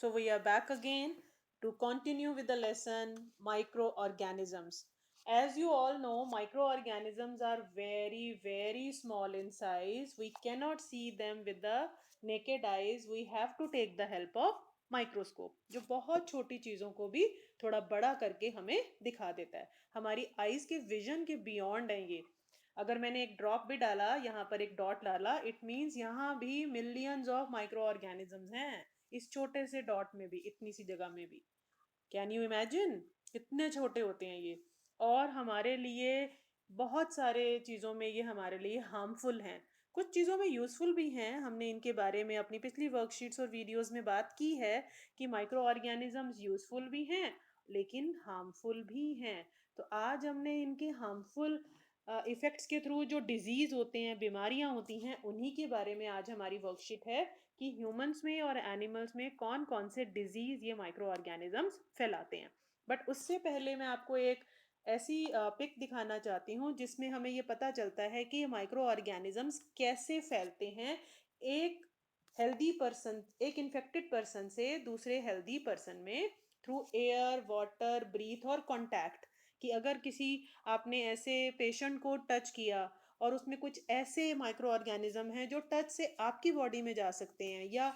So we are back again to continue with the lesson microorganisms. As you all know, microorganisms are very, very small in size. We cannot see them with the naked eyes. We have to take the help of microscope जो बहुत छोटी चीज़ों को भी थोड़ा बड़ा करके हमें दिखा देता है. हमारी आईज के विजन के बियॉन्ड है ये. अगर मैंने एक ड्रॉप भी डाला, यहाँ पर एक डॉट डाला, इट मीन्स यहाँ भी मिलियंस ऑफ माइक्रो ऑर्गेनिजम्स हैं इस छोटे से डॉट में भी, इतनी सी जगह में भी. कैन यू इमेजिन कितने छोटे होते हैं ये. और हमारे लिए बहुत सारे चीज़ों में ये हमारे लिए हार्मफुल हैं. कुछ चीज़ों में यूज़फुल भी हैं. हमने इनके बारे में अपनी पिछली वर्कशीट्स और वीडियोस में बात की है कि माइक्रो ऑर्गेनिजम्स यूज़फुल भी हैं लेकिन हार्मफुल भी हैं. तो आज हमने इनके हार्मफुल इफ़ेक्ट्स के थ्रू जो डिजीज़ होते हैं, बीमारियां होती हैं, उन्हीं के बारे में आज हमारी वर्कशीट है कि ह्यूमंस में और एनिमल्स में कौन कौन से डिजीज़ ये माइक्रो ऑर्गेनिजम्स फैलाते हैं. बट उससे पहले मैं आपको एक ऐसी पिक दिखाना चाहती हूँ जिसमें हमें ये पता चलता है कि ये माइक्रो ऑर्गेनिजम्स कैसे फैलते हैं एक हेल्दी पर्सन, एक इन्फेक्टेड पर्सन से दूसरे हेल्दी पर्सन में, थ्रू एयर, वाटर, ब्रीथ और कॉन्टैक्ट. कि अगर किसी आपने ऐसे पेशेंट को टच किया और उसमें कुछ ऐसे माइक्रो ऑर्गेनिज्म हैं जो टच से आपकी बॉडी में जा सकते हैं, या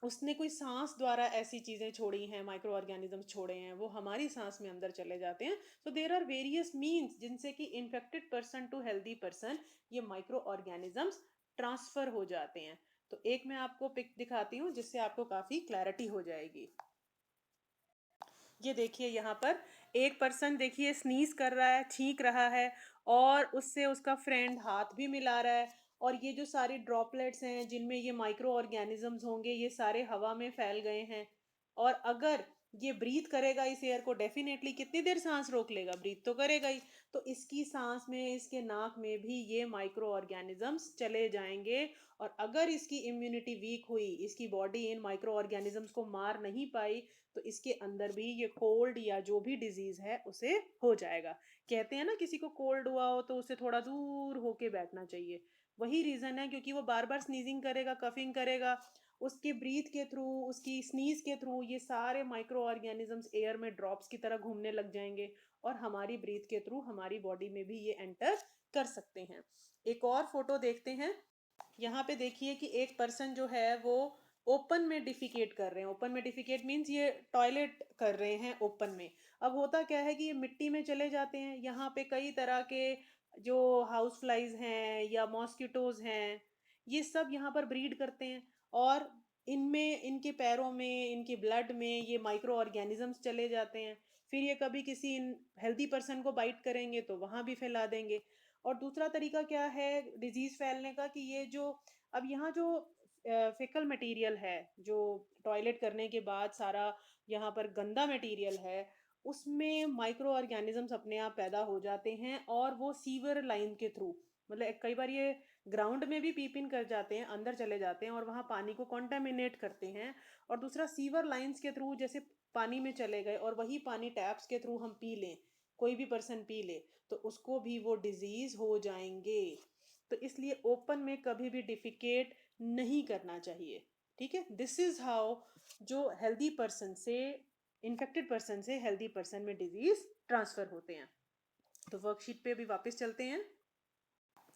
उसने कोई सांस द्वारा ऐसी चीज़ें छोड़ी हैं, माइक्रो ऑर्गेनिजम्स छोड़े हैं, वो हमारी सांस में अंदर चले जाते हैं. So there are various means जिनसे कि infected person to healthy person ये माइक्रो ऑर्गेनिजम्स ट्रांसफर हो जाते हैं. तो एक मैं आपको पिक दिखाती हूँ जिससे आपको काफ़ी क्लैरिटी हो जाएगी. ये देखिए यहाँ पर एक पर्सन देखिए स्नीज कर रहा है, छींक रहा है, और उससे उसका फ्रेंड हाथ भी मिला रहा है. और ये जो सारी ड्रॉपलेट्स हैं जिनमें ये माइक्रो ऑर्गेनिजम्स होंगे ये सारे हवा में फैल गए हैं. और अगर ये ब्रीथ करेगा इस एयर को, डेफिनेटली कितनी देर सांस रोक लेगा, ब्रीथ तो करेगा ही. तो इसकी सांस में, इसके नाक में भी ये माइक्रो ऑर्गेनिजम्स चले जाएंगे. और अगर इसकी इम्यूनिटी वीक हुई, इसकी बॉडी इन माइक्रो ऑर्गेनिजम्स को मार नहीं पाई, तो इसके अंदर भी ये कोल्ड या जो भी डिजीज है उसे हो जाएगा. कहते हैं ना किसी को कोल्ड हुआ हो तो उसे थोड़ा दूर होके बैठना चाहिए. वही रीजन है, क्योंकि वो बार बार स्नीजिंग करेगा, कफिंग करेगा, उसके ब्रीथ के थ्रू, उसकी स्नीज के थ्रू ये सारे माइक्रो ऑर्गेनिजम्स एयर में ड्रॉप्स की तरह घूमने लग जाएंगे और हमारी ब्रीथ के थ्रू हमारी बॉडी में भी ये एंटर कर सकते हैं. एक और फोटो देखते हैं. यहाँ पे देखिए कि एक पर्सन जो है वो ओपन में डिफिकेट कर रहे हैं. ओपन में डिफिकेट मीन्स ये टॉयलेट कर रहे हैं ओपन में. अब होता क्या है कि ये मिट्टी में चले जाते हैं. यहाँ पे कई तरह के जो हाउस फ्लाइज हैं या मॉस्किटोज हैं, ये सब यहाँ पर ब्रीड करते हैं. और इनमें, इनके पैरों में, इनके ब्लड में ये माइक्रो ऑर्गेनिजम्स चले जाते हैं. फिर ये कभी किसी हेल्दी पर्सन को बाइट करेंगे तो वहां भी फैला देंगे. और दूसरा तरीका क्या है डिजीज फैलने का, कि ये जो अब यहाँ जो फेकल मटेरियल है, जो टॉयलेट करने के बाद सारा यहाँ पर गंदा मटेरियल है, उसमें माइक्रो ऑर्गेनिजम्स अपने आप पैदा हो जाते हैं और वो सीवर लाइन के थ्रू, मतलब कई बार ये ग्राउंड में भी पीप इन कर जाते हैं, अंदर चले जाते हैं और वहाँ पानी को कॉन्टेमिनेट करते हैं. और दूसरा सीवर लाइंस के थ्रू जैसे पानी में चले गए और वही पानी टैप्स के थ्रू हम पी लें, कोई भी पर्सन पी ले, तो उसको भी वो डिजीज हो जाएंगे. तो इसलिए ओपन में कभी भी डिफिकेट नहीं करना चाहिए. ठीक है. दिस इज हाउ जो हेल्दी पर्सन से, इन्फेक्टेड पर्सन से हेल्दी पर्सन में डिजीज ट्रांसफर होते हैं. तो वर्कशीट पे भी वापस चलते हैं.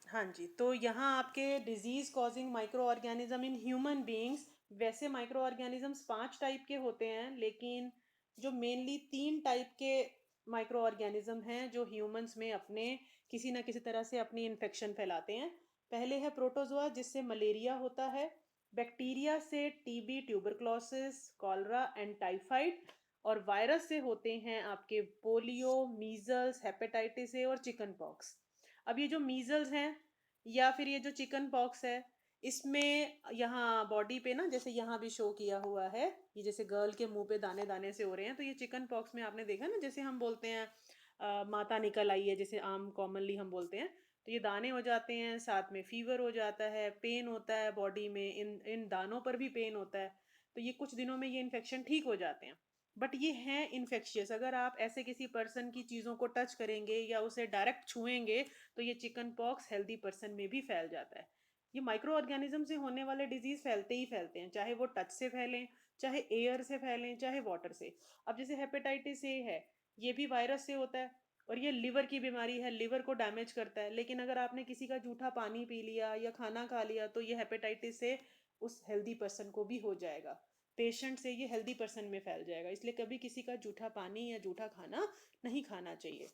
हाँ जी, तो यहाँ आपके disease causing micro organism in human beings, वैसे माइक्रो ऑर्गेनिजम्स 5 टाइप के होते हैं, लेकिन जो मेनली 3 टाइप के माइक्रो ऑर्गेनिज्म हैं जो ह्यूमंस में अपने किसी ना किसी तरह से अपनी इन्फेक्शन फैलाते हैं. पहले है प्रोटोजोआ जिससे मलेरिया होता है, बैक्टीरिया से TB, tuberculosis, cholera and typhoid, और वायरस से होते हैं आपके पोलियो, मीजल्स, हेपेटाइटिस ए और चिकन पॉक्स. अब ये जो मीजल्स हैं या फिर ये जो चिकन पॉक्स है, इसमें यहाँ बॉडी पे ना, जैसे यहाँ भी शो किया हुआ है, ये जैसे गर्ल के मुंह पे दाने दाने से हो रहे हैं, तो ये चिकन पॉक्स में आपने देखा ना, जैसे हम बोलते हैं माता निकल आई है, जैसे आम कॉमनली हम बोलते हैं. तो ये दाने हो जाते हैं, साथ में फीवर हो जाता है, पेन होता है बॉडी में, इन इन दानों पर भी पेन होता है. तो ये कुछ दिनों में ये इन्फेक्शन ठीक हो जाते हैं. बट ये हैं इन्फेक्शियस. अगर आप ऐसे किसी पर्सन की चीज़ों को टच करेंगे या उसे डायरेक्ट छुएंगे तो ये चिकन पॉक्स हेल्दी पर्सन में भी फैल जाता है. ये माइक्रो ऑर्गेनिज्म से होने वाले डिजीज फैलते ही फैलते हैं, चाहे वो टच से फैलें, चाहे एयर से फैलें, चाहे वाटर से। अब जैसे हेपेटाइटिस ए है, ये भी वायरस से होता है और ये लिवर की बीमारी है, लिवर को डैमेज करता है। लेकिन अगर आपने किसी का जूठा पानी पी लिया या खाना खा लिया तो ये हेपेटाइटिस से उस हेल्दी पर्सन को भी हो जाएगा, पेशेंट से ये हेल्दी पर्सन में फैल जाएगा। इसलिए कभी किसी का जूठा पानी या जूठा खाना नहीं खाना चाहिए।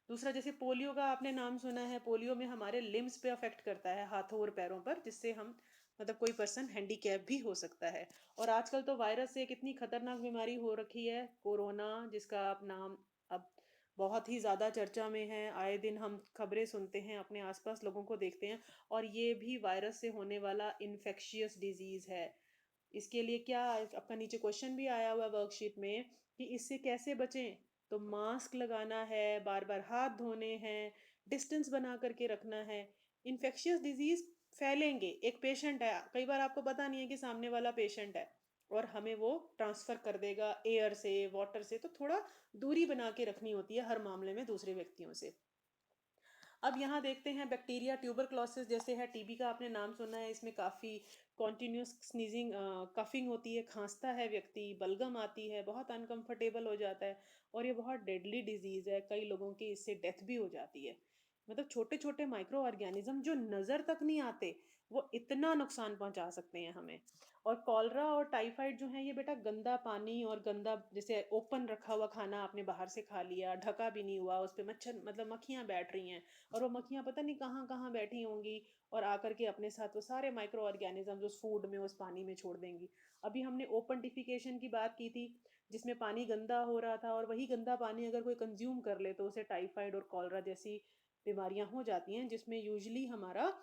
दूसरा, जैसे पोलियो का आपने नाम सुना है, पोलियो में हमारे लिम्स पे अफेक्ट करता है, हाथों और पैरों पर, जिससे हम मतलब कोई पर्सन हैंडीकैप भी हो सकता है। और आजकल तो वायरस से कितनी खतरनाक बीमारी हो रखी है, कोरोना, जिसका आप नाम अब बहुत ही ज़्यादा चर्चा में है। आए दिन हम खबरें सुनते हैं, अपने आसपास लोगों को देखते हैं, और ये भी वायरस से होने वाला इन्फेक्शियस डिजीज़ है। इसके लिए क्या आपका नीचे क्वेश्चन भी आया हुआ है वर्कशीट में कि इससे कैसे बचें। तो मास्क लगाना है, बार बार हाथ धोने हैं, डिस्टेंस बना करके रखना है। इन्फेक्शियस डिजीज फैलेंगे, एक पेशेंट है, कई बार आपको पता नहीं है कि सामने वाला पेशेंट है, और हमें वो ट्रांसफर कर देगा एयर से, वाटर से। तो थोड़ा दूरी बना के रखनी होती है हर मामले में दूसरे व्यक्तियों से। अब यहाँ देखते हैं बैक्टीरिया, ट्यूबरक्लोसिस जैसे है, टीबी का आपने नाम सुना है, इसमें काफ़ी कॉन्टिन्यूस स्नीजिंग, कफिंग होती है, खांसता है व्यक्ति, बलगम आती है, बहुत अनकंफर्टेबल हो जाता है, और ये बहुत डेडली डिजीज़ है, कई लोगों की इससे डेथ भी हो जाती है। मतलब छोटे छोटे माइक्रो ऑर्गेनिज्म जो नज़र तक नहीं आते, वो इतना नुकसान पहुंचा सकते हैं हमें। और कॉलरा और टाइफाइड जो है, ये बेटा गंदा पानी और गंदा, जैसे ओपन रखा हुआ खाना आपने बाहर से खा लिया, ढका भी नहीं हुआ, उस पर मच्छर मतलब मक्खियाँ बैठ रही हैं, और वो मक्खियाँ पता नहीं कहाँ कहाँ बैठी होंगी, और आकर के अपने साथ वो सारे माइक्रो ऑर्गेनिज्म उस फूड में, उस पानी में छोड़ देंगी। अभी हमने ओपन डिफिकेशन की बात की थी, जिसमें पानी गंदा हो रहा था, और वही गंदा पानी अगर कोई कंज्यूम कर ले तो उसे टाइफाइड और कॉलरा जैसी बीमारियां हो जाती हैं, जिसमें यूजली हमारा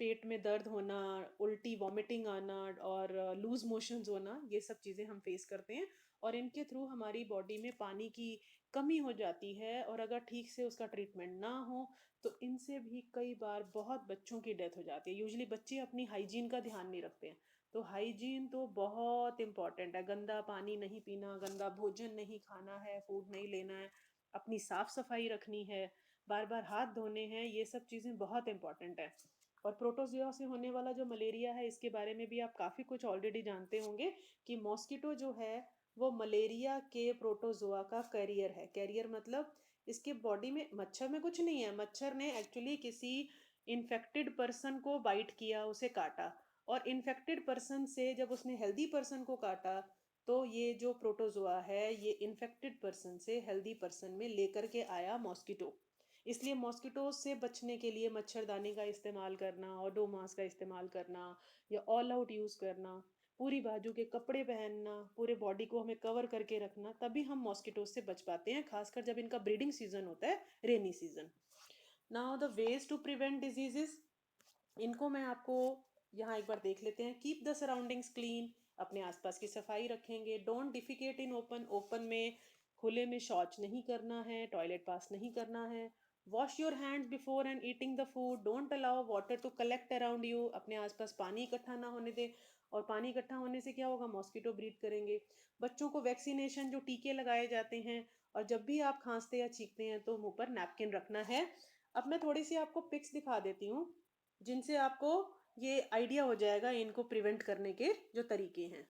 पेट में दर्द होना, उल्टी वॉमिटिंग आना, और लूज मोशंस होना, ये सब चीज़ें हम फेस करते हैं। और इनके थ्रू हमारी बॉडी में पानी की कमी हो जाती है, और अगर ठीक से उसका ट्रीटमेंट ना हो तो इनसे भी कई बार बहुत बच्चों की डेथ हो जाती है। यूजली बच्चे अपनी हाइजीन का ध्यान नहीं रखते हैं, तो हाइजीन तो बहुत इंपॉर्टेंट है। गंदा पानी नहीं पीना, गंदा भोजन नहीं खाना है, फूड नहीं लेना है, अपनी साफ सफाई रखनी है, बार बार हाथ धोने हैं, ये सब चीज़ें बहुत इंपॉर्टेंट है। और प्रोटोजोआ से होने वाला जो मलेरिया है, इसके बारे में भी आप काफ़ी कुछ ऑलरेडी जानते होंगे कि मॉस्किटो जो है वो मलेरिया के प्रोटोजोआ का कैरियर है। कैरियर मतलब इसके बॉडी में, मच्छर में कुछ नहीं है, मच्छर ने एक्चुअली किसी इन्फेक्टेड पर्सन को बाइट किया, उसे काटा, और इन्फेक्टेड पर्सन से जब उसने हेल्दी पर्सन को काटा, तो ये जो प्रोटोजोआ है ये इन्फेक्टेड पर्सन से हेल्दी पर्सन में लेकर के आया मॉस्किटो। इसलिए मॉस्किटो से बचने के लिए मच्छरदानी का इस्तेमाल करना, ओडोमास का इस्तेमाल करना, या ऑल आउट यूज़ करना, पूरी बाजू के कपड़े पहनना, पूरे बॉडी को हमें कवर करके रखना, तभी हम मॉस्किटो से बच पाते हैं, खासकर जब इनका ब्रीडिंग सीजन होता है, rainy season. Now the ways to prevent diseases, इनको मैं आपको यहाँ एक बार देख लेते हैं। कीप द सराउंडिंग्स क्लीन, अपने आसपास की सफाई रखेंगे। Don't defecate in open, open में, खुले में शौच नहीं करना है, टॉयलेट पास नहीं करना है। Wash your hands before and eating the food. Don't allow water to collect around you, अपने आसपास पानी इकट्ठा ना होने दे, और पानी इकट्ठा होने से क्या होगा, मॉस्किटो ब्रीड करेंगे। बच्चों को वैक्सीनेशन, जो टीके लगाए जाते हैं, और जब भी आप खांसते या छींकते हैं तो मुंह पर नैपकिन रखना है। अब मैं थोड़ी सी आपको पिक्स दिखा देती हूँ, जिनसे आपको ये आइडिया हो जाएगा इनको प्रिवेंट करने के जो तरीके हैं।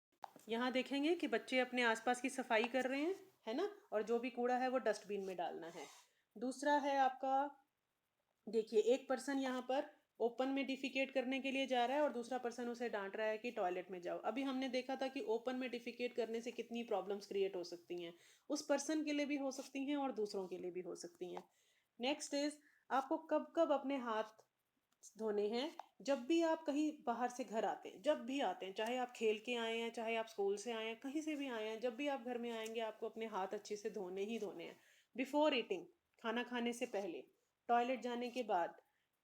यहाँ देखेंगे कि बच्चे अपने आसपास की सफाई कर रहे हैं, है ना, और जो भी कूड़ा है वो डस्टबिन में डालना है। दूसरा है आपका, देखिए एक पर्सन यहाँ पर ओपन में डिफिकेट करने के लिए जा रहा है, और दूसरा पर्सन उसे डांट रहा है कि टॉयलेट में जाओ। अभी हमने देखा था कि ओपन में डिफिकेट करने से कितनी प्रॉब्लम्स क्रिएट हो सकती हैं, उस पर्सन के लिए भी हो सकती हैं और दूसरों के लिए भी हो सकती हैं। नेक्स्ट इज, आपको कब कब अपने हाथ धोने हैं, जब भी आप कहीं बाहर से घर आते हैं, जब भी आते हैं, चाहे आप खेल के आए हैं, चाहे आप स्कूल से आए हैं, कहीं से भी आए हैं, जब भी आप घर में आएंगे आपको अपने हाथ अच्छे से धोने ही धोने हैं। बिफोर ईटिंग, खाना खाने से पहले, टॉयलेट जाने के बाद,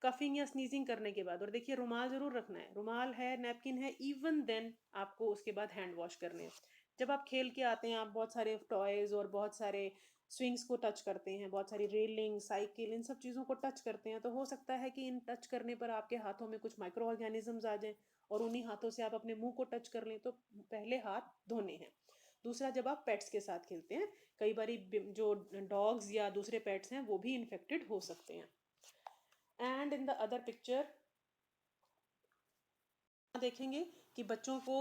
कफिंग या स्नीजिंग करने के बाद, और देखिए रुमाल जरूर रखना है, रुमाल है, नैपकिन है, इवन देन आपको उसके बाद हैंड वॉश करने हैं। जब आप खेल के आते हैं, आप बहुत सारे टॉयज और बहुत सारे स्विंग्स को टच करते हैं, बहुत सारी रेलिंग, साइकिल, इन सब चीज़ों को टच करते हैं, तो हो सकता है कि इन टच करने पर आपके हाथों में कुछ माइक्रो ऑर्गेनिजम्स आ जाएं, और उन्हीं हाथों से आप अपने मुंह को टच कर लें। तो पहले हाथ धोने हैं। दूसरा, जब आप पेट्स के साथ खेलते हैं, कई बारी जो डॉग्स या दूसरे पेट्स हैं वो भी इन्फेक्टेड हो सकते हैं। And in the other picture, देखेंगे कि बच्चों को,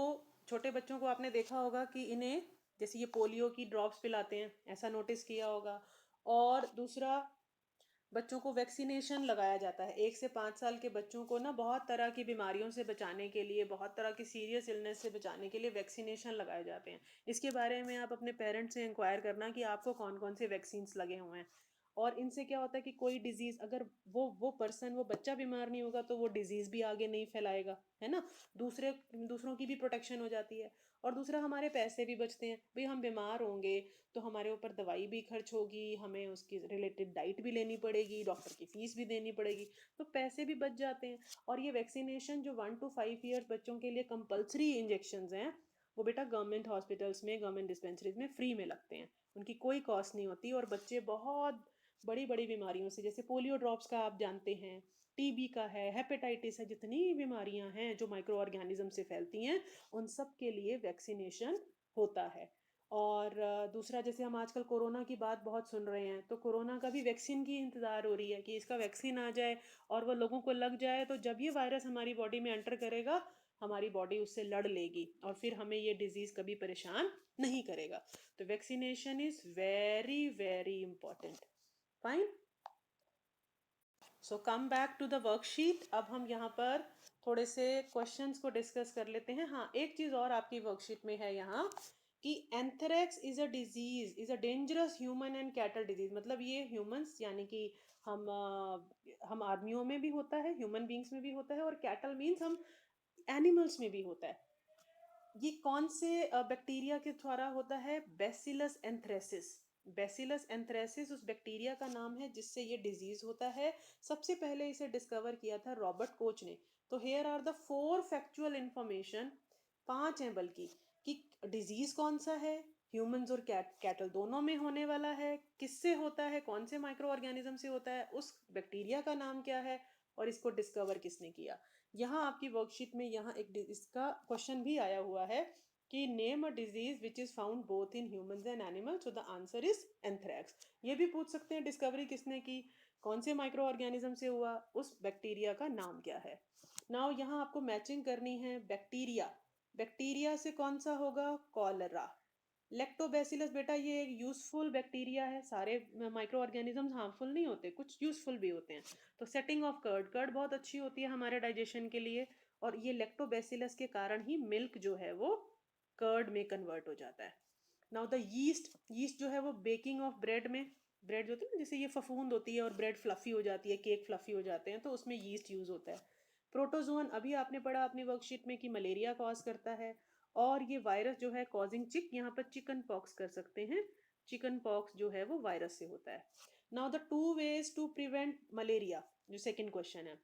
छोटे बच्चों को आपने देखा होगा कि इन्हें जैसे ये पोलियो की ड्रॉप्स पिलाते हैं, ऐसा नोटिस किया होगा। और दूसरा, बच्चों को वैक्सीनेशन लगाया जाता है। 1 से 5 साल के बच्चों को ना बहुत तरह की बीमारियों से बचाने के लिए, बहुत तरह की सीरियस इलनेस से बचाने के लिए वैक्सीनेशन लगाए जाते हैं। इसके बारे में आप अपने पेरेंट्स से इंक्वायर करना कि आपको कौन कौन से वैक्सीन्स लगे हुए हैं। और इनसे क्या होता है कि कोई डिजीज़, अगर वो पर्सन, वो बच्चा बीमार नहीं होगा तो वो डिजीज़ भी आगे नहीं फैलाएगा, है ना। दूसरों की भी प्रोटेक्शन हो जाती है। और दूसरा, हमारे पैसे भी बचते हैं। भाई हम बीमार होंगे तो हमारे ऊपर दवाई भी खर्च होगी, हमें उसकी रिलेटेड डाइट भी लेनी पड़ेगी, डॉक्टर की फीस भी देनी पड़ेगी, तो पैसे भी बच जाते हैं। और ये वैक्सीनेशन जो 1 to 5 ईयर्स बच्चों के लिए कंपलसरी इंजेक्शंस हैं, वो बेटा गवर्नमेंट हॉस्पिटल्स में, गवर्नमेंट डिस्पेंसरीज में फ्री में लगते हैं। उनकी कोई कॉस्ट नहीं होती। और बच्चे बहुत बड़ी बड़ी बीमारियों से, जैसे पोलियो ड्रॉप्स का आप जानते हैं, टीबी का है, हेपेटाइटिस है, जितनी बीमारियां हैं जो माइक्रो ऑर्गेनिज्म से फैलती हैं, उन सब के लिए वैक्सीनेशन होता है। और दूसरा, जैसे हम आजकल कोरोना की बात बहुत सुन रहे हैं, तो कोरोना का भी वैक्सीन की इंतज़ार हो रही है कि इसका वैक्सीन आ जाए और वो लोगों को लग जाए, तो जब ये वायरस हमारी बॉडी में एंटर करेगा, हमारी बॉडी उससे लड़ लेगी और फिर हमें ये डिजीज़ कभी परेशान नहीं करेगा। तो vaccination is very very important. Fine. So come back to the worksheet. अब हम यहाँ पर थोड़े से क्वेश्चंस को डिस्कस कर लेते हैं। हाँ, एक चीज़ और आपकी वर्कशीट में है यहाँ कि anthrax is a disease, is a dangerous human and cattle disease. मतलब ये ह्यूमंस यानी कि हम आदमियों में भी होता है, ह्यूमन बींग्स में भी होता है, और कैटल मीन्स हम एनिमल्स में भी होता है। ये कौन से बैक्टीरिया के द्वारा होता है? Bacillus anthracis. बेसिलस एंथ्रेसिस उस बैक्टीरिया का नाम है जिससे ये डिजीज होता है। सबसे पहले इसे डिस्कवर किया था रॉबर्ट कोच ने। तो here are the 4 factual information, 5 हैं बल्कि, कि डिजीज कौन सा है, ह्यूमंस और कैटल दोनों में होने वाला है, किससे होता है, कौन से माइक्रो ऑर्गेनिज्म से होता है, उस बैक्टीरिया का नाम क्या है, और इसको डिस्कवर किसने किया। यहाँ आपकी वर्कशीट में यहाँ इसका क्वेश्चन भी आया हुआ है कि name a disease which is found both in humans and animals. So the answer is anthrax. ये भी पूछ सकते हैं डिस्कवरी किसने की, कौन से माइक्रो ऑर्गेनिज्म से हुआ, उस बैक्टीरिया का नाम क्या है। नाउ यहाँ आपको मैचिंग करनी है। बैक्टीरिया, बैक्टीरिया से कौन सा होगा? कॉलरा। लैक्टोबैसिलस बेटा ये एक यूजफुल बैक्टीरिया है। सारे माइक्रो ऑर्गेनिजम्स हार्मफुल नहीं होते, कुछ यूजफुल भी होते हैं। तो सेटिंग ऑफ कर्ड, कर्ड बहुत अच्छी होती है हमारे डाइजेशन के लिए, और ये लैक्टोबैसिलस के कारण ही मिल्क जो है वो कर्ड में कन्वर्ट हो जाता है। नाउ द यीस्ट, यीस्ट जो है वो बेकिंग ऑफ ब्रेड में, ब्रेड जो होती है ना, जैसे ये फफूंद होती है और ब्रेड फ्लफी हो जाती है, केक फ्लफी हो जाते हैं, तो उसमें यीस्ट यूज होता है। प्रोटोजोन, अभी आपने पढ़ा अपनी वर्कशीट में कि मलेरिया कॉज करता है। और ये वायरस जो है कॉजिंग चिक, यहाँ पर चिकन पॉक्स कर सकते हैं। चिकन पॉक्स जो है वो वायरस से होता है। Now the 2 ways to prevent malaria, जो सेकंड क्वेश्चन है।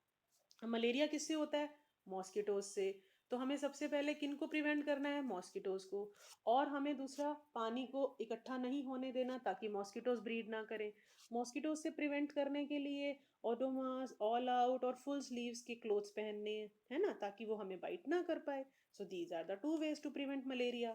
मलेरिया किससे होता है? मॉस्किटोज से। तो हमें सबसे पहले किन को प्रिवेंट करना है? मॉस्किटोज को। और हमें दूसरा, पानी को इकट्ठा नहीं होने देना ताकि मॉस्किटोज ब्रीड ना करें। मॉस्किटोज से प्रिवेंट करने के लिए ओडोमास, ऑल आउट और फुल स्लीव्स के क्लोथ्स पहनने हैं, है ना, ताकि वो हमें बाइट ना कर पाए। So these are the 2 ways to prevent malaria.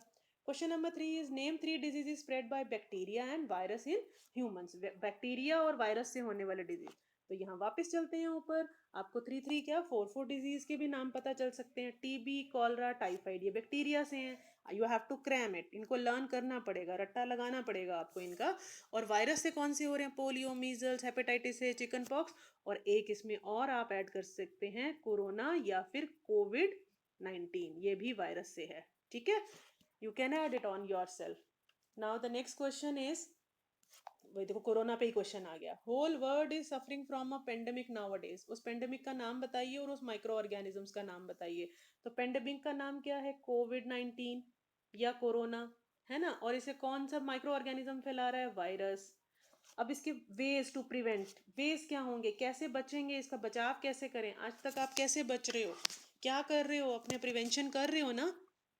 Question number 3 is name 3 diseases spread by bacteria and virus in humans. Bacteria और वायरस से होने वाले डिजीज। तो यहाँ वापस चलते हैं ऊपर। आपको 3 3 क्या 4 4 डिजीज के भी नाम पता चल सकते हैं। टीबी, कॉलरा, टाइफाइड, ये बैक्टीरिया से हैं। You have to cram it, इनको लर्न करना पड़ेगा, रट्टा लगाना पड़ेगा आपको इनका। और वायरस से कौन से हो रहे हैं? पोलियो, मीजल्स, हेपेटाइटिस है, चिकन पॉक्स, और एक इसमें और आप ऐड कर सकते हैं, कोरोना या फिर कोविड 19, ये भी वायरस से है। ठीक है, you can add it on yourself. Now the next question is, वही देखो कोरोना पे ही क्वेश्चन आ गया। Whole world is suffering from a pandemic nowadays. उस पेंडेमिक का नाम बताइए और उस माइक्रो ऑर्गेनिजम्स का नाम बताइए। तो पेंडेमिक का नाम क्या है? कोविड 19 या कोरोना, है ना। और इसे कौन सा माइक्रो ऑर्गेनिज्म फैला रहा है? वायरस। अब इसके वेज टू प्रिवेंट, वेज क्या होंगे, कैसे बचेंगे, इसका बचाव कैसे करें? आज तक आप कैसे बच रहे हो, क्या कर रहे हो, अपने प्रिवेंशन कर रहे हो ना,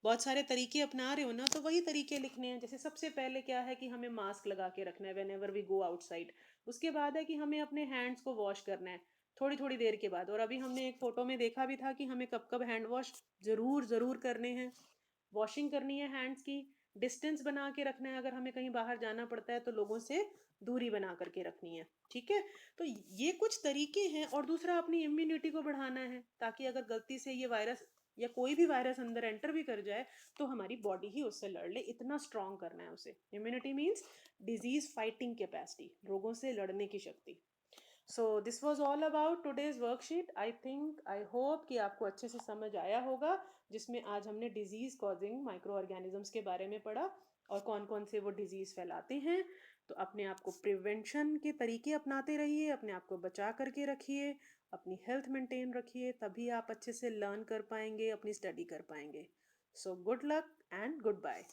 बहुत सारे तरीके अपना रहे हो ना, तो वही तरीके लिखने हैं। जैसे सबसे पहले क्या है कि हमें मास्क लगा के रखना है whenever we go outside. उसके बाद है कि हमें अपने हैंड्स को वॉश करना है थोड़ी थोड़ी देर के बाद। और अभी हमने एक फोटो में देखा भी था कि हमें कब कब हैंड वॉश जरूर जरूर करने हैं। वॉशिंग करनी है हैंड्स की। डिस्टेंस बना के रखना है, अगर हमें कहीं बाहर जाना पड़ता है तो लोगों से दूरी बना करके रखनी है। ठीक है, तो ये कुछ तरीके हैं। और दूसरा, अपनी इम्यूनिटी को बढ़ाना है ताकि अगर गलती से ये वायरस या कोई भी वायरस अंदर एंटर भी कर जाए तो हमारी बॉडी ही उससे लड़ ले, इतना स्ट्रांग करना है उसे। Immunity means disease fighting capacity, रोगों से लड़ने की शक्ति। So this was all about today's worksheet. I hope कि आपको अच्छे से समझ आया होगा, जिसमें आज हमने डिजीज कॉजिंग माइक्रो ऑर्गेनिजम्स के बारे में पढ़ा और कौन कौन से वो डिजीज फैलाते हैं। तो अपने आप को प्रिवेंशन के तरीके अपनाते रहिए, अपने आप को बचा करके रखिए, अपनी हेल्थ मेंटेन रखिए, तभी आप अच्छे से लर्न कर पाएंगे, अपनी स्टडी कर पाएंगे। So good luck and good bye.